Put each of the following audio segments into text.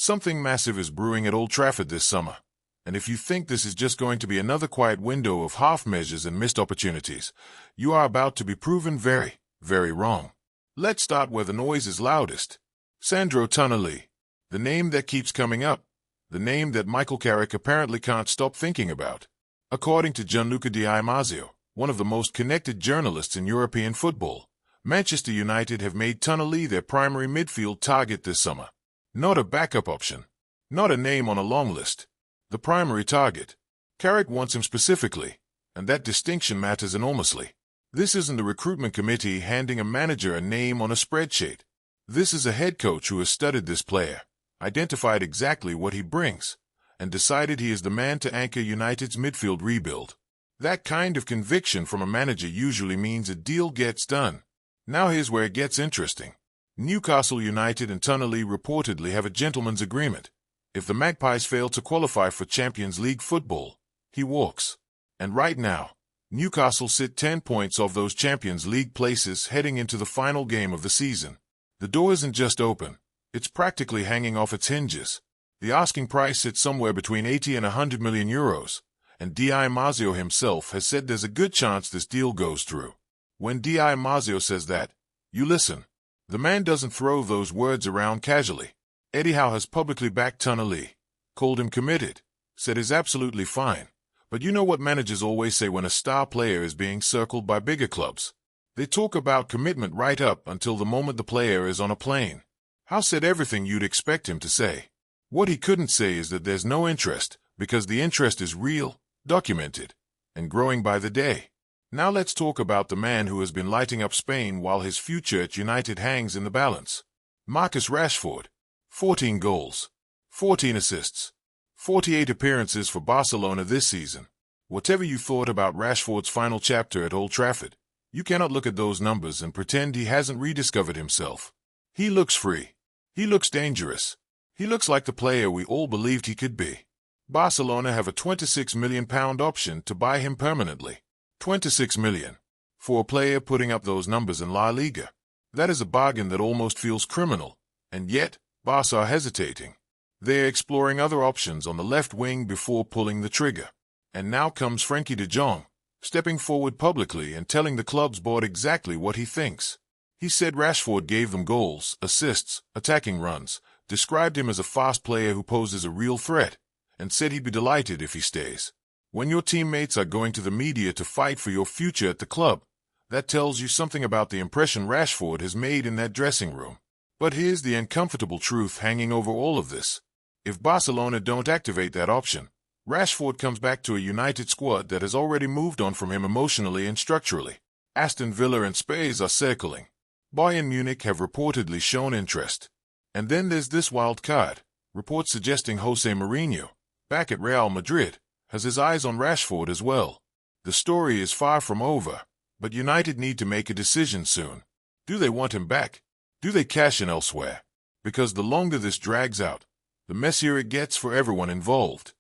Something massive is brewing at Old Trafford this summer, and if you think this is just going to be another quiet window of half measures and missed opportunities, you are about to be proven very, very wrong. Let's start where the noise is loudest. Sandro Tonali, the name that keeps coming up, the name that Michael Carrick apparently can't stop thinking about. According to Gianluca Di Marzio, one of the most connected journalists in European football, Manchester United have made Tonali their primary midfield target this summer. Not a backup option. Not a name on a long list. The primary target. Carrick wants him specifically, and that distinction matters enormously. This isn't the recruitment committee handing a manager a name on a spreadsheet. This is a head coach who has studied this player, identified exactly what he brings, and decided he is the man to anchor United's midfield rebuild. That kind of conviction from a manager usually means a deal gets done. Now here's where it gets interesting. Newcastle United and Tonali reportedly have a gentleman's agreement. If the Magpies fail to qualify for Champions League football, he walks. And right now, Newcastle sit 10 points off those Champions League places heading into the final game of the season. The door isn't just open, it's practically hanging off its hinges. The asking price sits somewhere between 80 and 100 million euros, and Di Marzio himself has said there's a good chance this deal goes through. When Di Marzio says that, you listen. The man doesn't throw those words around casually. Eddie Howe has publicly backed Tonali, called him committed, said he's absolutely fine. But you know what managers always say when a star player is being circled by bigger clubs? They talk about commitment right up until the moment the player is on a plane. Howe said everything you'd expect him to say. What he couldn't say is that there's no interest, because the interest is real, documented, and growing by the day. Now let's talk about the man who has been lighting up Spain while his future at United hangs in the balance. Marcus Rashford. 14 goals. 14 assists. 48 appearances for Barcelona this season. Whatever you thought about Rashford's final chapter at Old Trafford, you cannot look at those numbers and pretend he hasn't rediscovered himself. He looks free. He looks dangerous. He looks like the player we all believed he could be. Barcelona have a £26 million option to buy him permanently. 26 million. For a player putting up those numbers in La Liga. That is a bargain that almost feels criminal, and yet, Barca are hesitating. They are exploring other options on the left wing before pulling the trigger. And now comes Frenkie de Jong, stepping forward publicly and telling the club's board exactly what he thinks. He said Rashford gave them goals, assists, attacking runs, described him as a fast player who poses a real threat, and said he'd be delighted if he stays. When your teammates are going to the media to fight for your future at the club, that tells you something about the impression Rashford has made in that dressing room. But here's the uncomfortable truth hanging over all of this. If Barcelona don't activate that option, Rashford comes back to a United squad that has already moved on from him emotionally and structurally. Aston Villa and Spurs are circling. Bayern Munich have reportedly shown interest. And then there's this wild card, reports suggesting Jose Mourinho, back at Real Madrid, has his eyes on Rashford as well. The story is far from over, but United need to make a decision soon. Do they want him back? Do they cash in elsewhere? Because the longer this drags out, the messier it gets for everyone involved.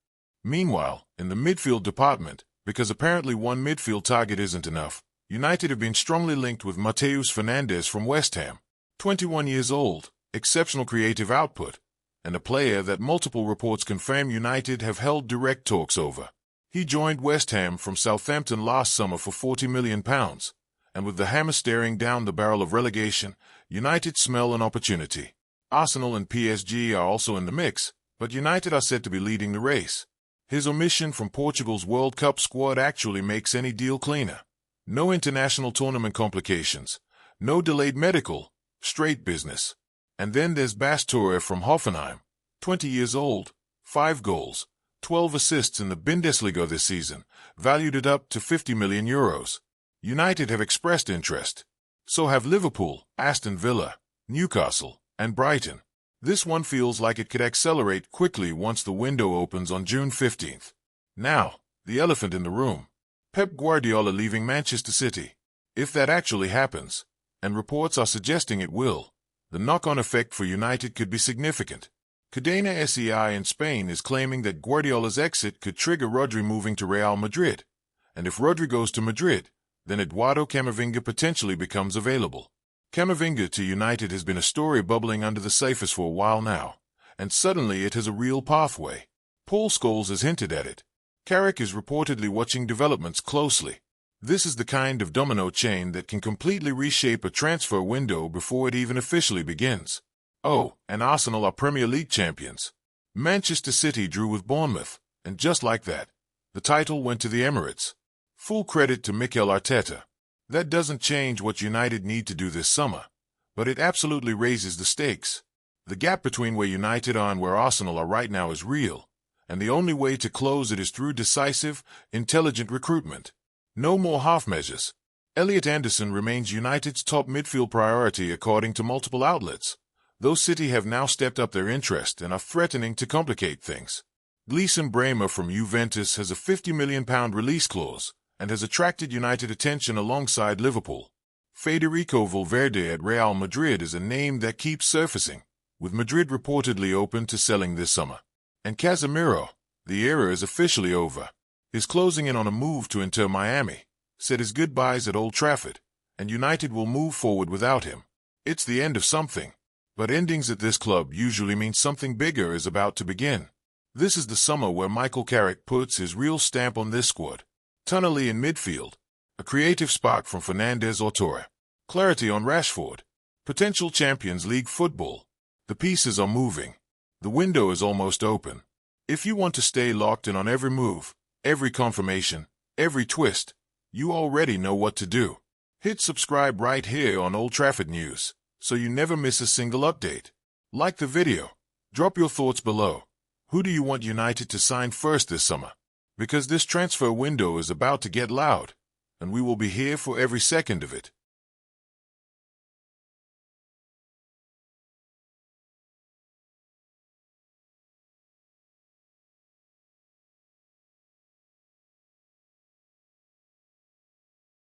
Meanwhile, in the midfield department, because apparently one midfield target isn't enough, United have been strongly linked with Mateus Fernandes from West Ham. 21 years old, exceptional creative output, and a player that multiple reports confirm United have held direct talks over. He joined West Ham from Southampton last summer for £40 million, and with the hammer staring down the barrel of relegation, United smell an opportunity. Arsenal and PSG are also in the mix, but United are said to be leading the race. His omission from Portugal's World Cup squad actually makes any deal cleaner. No international tournament complications, no delayed medical, straight business. And then there's Bas Toure from Hoffenheim, 20 years old, 5 goals, 12 assists in the Bundesliga this season, valued it up to €50 million. United have expressed interest. So have Liverpool, Aston Villa, Newcastle, and Brighton. This one feels like it could accelerate quickly once the window opens on June 15th. Now, the elephant in the room. Pep Guardiola leaving Manchester City. If that actually happens, and reports are suggesting it will, the knock-on effect for United could be significant. Cadena SEI in Spain is claiming that Guardiola's exit could trigger Rodri moving to Real Madrid. And if Rodri goes to Madrid, then Eduardo Camavinga potentially becomes available. Camavinga to United has been a story bubbling under the surface for a while now, and suddenly it has a real pathway. Paul Scholes has hinted at it. Carrick is reportedly watching developments closely. This is the kind of domino chain that can completely reshape a transfer window before it even officially begins. Oh, and Arsenal are Premier League champions. Manchester City drew with Bournemouth, and just like that, the title went to the Emirates. Full credit to Mikel Arteta. That doesn't change what United need to do this summer, but it absolutely raises the stakes. The gap between where United are and where Arsenal are right now is real, and the only way to close it is through decisive, intelligent recruitment. No more half measures. Elliot Anderson remains United's top midfield priority according to multiple outlets, though City have now stepped up their interest and are threatening to complicate things. Gleison Bremer from Juventus has a £50 million release clause and has attracted United attention alongside Liverpool. Federico Valverde at Real Madrid is a name that keeps surfacing, with Madrid reportedly open to selling this summer. And Casemiro, the era is officially over, is closing in on a move to Inter Miami, said his goodbyes at Old Trafford, and United will move forward without him. It's the end of something, but endings at this club usually mean something bigger is about to begin. This is the summer where Michael Carrick puts his real stamp on this squad. Tonali in midfield, a creative spark from Fernandes or Torre, clarity on Rashford, potential Champions League football. The pieces are moving. The window is almost open. If you want to stay locked in on every move, every confirmation, every twist, you already know what to do. Hit subscribe right here on Old Trafford News, so you never miss a single update. Like the video. Drop your thoughts below. Who do you want United to sign first this summer? Because this transfer window is about to get loud, and we will be here for every second of it.